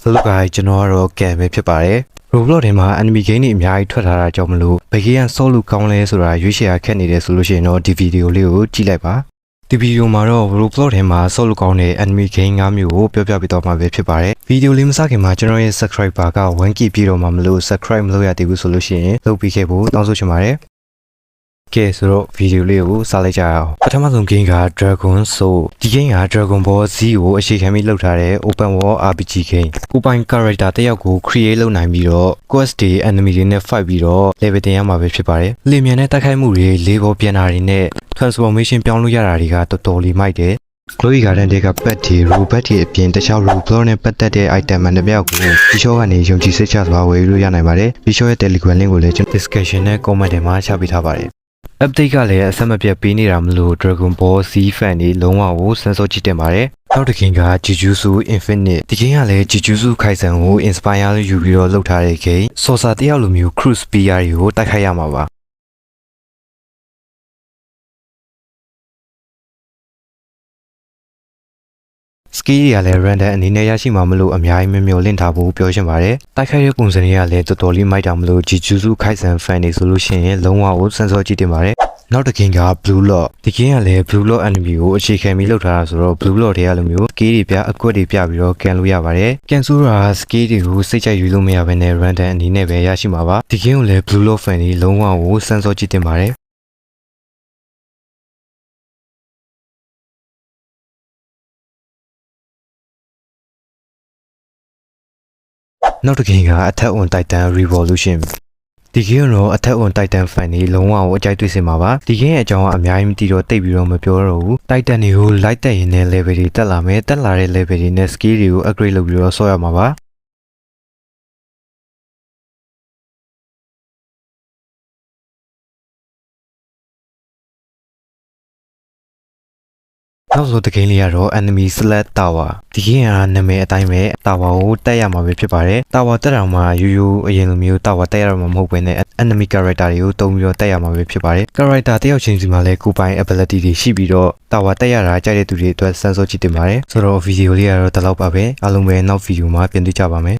Hello guys ကျွန်တော်ကတော့ကံပဲဖြစ်ပါတယ် Roblox ထဲမှာ enemy game တွေအများကြီးထွက်ထားတာကြောင့်မလို့ဘယ်ကဆော့လို့ကောင်းလဲဆိုတာရွေးချယ်ရခက်နေတယ်ဆိုလို့ရှိရင်တော့ဒီဗီဒီယိုလေးကိုကြည့်လိုက်ပါဒီဗီဒီယိုမှာတော့ Roblox ထဲမှာဆော့လို့ကောင်းတဲ့ enemy game 5မျိုးကိုပြောပြပေးတော့မှာပဲဖြစ်ပါတယ်ဗီဒီယိုလေးမစခင်မှာကျွန်တော်ရဲ့ subscriber က 1k ပြည့်တော့မှာမလို့ subscribe မလုပ်ရသေးဘူးဆိုလို့ရှိရင်လုပ်ပြီးခဲ့ဖို့တောင်းဆိုချင်ပါတယ်ကဲဆိုတော့ဗီဒီယိုလေးကိုစလိုက်ကြအောင်ပထမဆုံး game က Dragon Soul ဒီ game က Dragon Ball Z ကိုအခြေခံပြီးလုပ်ထားတဲ့ Open World RPG game ကိုပိုင် character တစ်ယောက်ကို create လုပ်နိုင်ပြီးတော့ quest တွေ enemy တွေနဲ့ fight ပြီးတော့ level တင်ရမှာပဲဖြစ်ပါတယ်လင်မြန်တဲ့တိုက်ခိုက်မှုတွေလေးပေါ်ပြန်တာတွေနဲ့ transformation ပြောင်းလို့ရတာတွေကတော်တော်လေးမိုက်တယ်Glory Garden တွေက pet တွေ robot တွေအပြင်တခြား Roblox နဲ့ပတ်သက်တဲ့ item တွေတစ်ယောက်ကို Bishop ကနေယုံကြည်စိတ်ချစွာဝယ်လို့ရနိုင်ပါတယ်။ Bishop ရဲ့ Telegram link ကိုလည်းကျွန်တော် description နဲ့ comment ထဲမှာချပေးထားပါတယ်။ update ကလည်းအဆက်မပြတ်ပေးနေတာမလို့ Dragon Ball Z fan တွေလုံးဝကိုစမ်းစောကြည့်တင်ပါတယ်။နောက်တစ်ခင်က Jujutsu Infinite ဒီ game ကလည်း Jujutsu Kaisen ကို inspire ယူပြီးတော့လုပ်ထားတဲ့ game ။ Sorcerer တယောက်လိုမျိုး Cruise Spear တွေကိုတိုက်ခိုက်ရမှာပါ။စကီးတွေကလည်း random အနေနဲ့ရရှိမှာမလို့အများကြီးမျှော်လင့်ထားဖို့ပြောချင်ပါတယ်။တိုက်ခိုက်တဲ့ပုံစံတွေကလည်းတော်တော်လေးမိုက်တာမလို့ Jujutsu Kaisen fan တွေဆိုလို့ရှိရင်လုံးဝကိုစမ်းစောကြည့်တင်ပါတယ်။နောက်တစ်ခင်က Blue Lock ဒီgame ကလည်း Blue Lock enemy ကိုအခြေခံပြီးလုပ်ထားတာဆိုတော့ Blue Lock တွေကလိုမျိုး skill တွေပြအကွက်တွေပြပြီးတော့ကန်လို့ရပါတယ်။ကန်ဆိုတာ skill တွေကိုစိတ်ကြိုက်ယူလို့မရဘဲနဲ့ random အနေနဲ့ပဲရရှိမှာပါ။ဒီ game ကိုလည်း Blue Lock fan တွေလုံးဝကိုစမ်းစောကြည့်တင်ပါတယ်။နောက်တစ်ခင်က Attack on Titan Revolution ဒီ game တော့ Attack on Titan fan တွေလုံးဝကိုအကြိုက်တွေ့စင်ပါပါဒီ game ရဲ့အကြောင်းကအများကြီးမသိတော့တိတ်ပြီးတော့မပြောတော့ဘူး Titan တွေကို လိုက်တက်ရင်လည်း level တွေတက်လာမယ်တက်လာတဲ့ level တွေနဲ့ skill တွေကို upgrade လုပ်ပြီးတော့ဆော့ရမှာပါနောက်ဆုံးတစ် game လေးကတော့ Enemy Sled Tower ဒီ game ကနာမည်အတိုင်းပဲ Tower ကိုတက်ရမှာပဲဖြစ်ပါတယ် Tower တက်တာမှာရိုးအရင်လိုမျိုး Tower တက်ရမှာမဟုတ်ဘဲနဲ့ enemy character တွေကိုတုံးပြီးတော့တက်ရမှာပဲဖြစ်ပါတယ် character တယောက်ချင်းစီမှာလည်းကိုပိုင် ability တွေရှိပြီးတော့ Tower တက်ရတာကြိုက်တဲ့သူတွေအတွက်စမ်းစောကြည့်တင်ပါတယ်ဆိုတော့ဗီဒီယိုလေးကတော့ဒီလောက်ပါပဲအားလုံးပဲနောက်ဗီဒီယိုမှာပြန်တွေ့ကြပါမယ်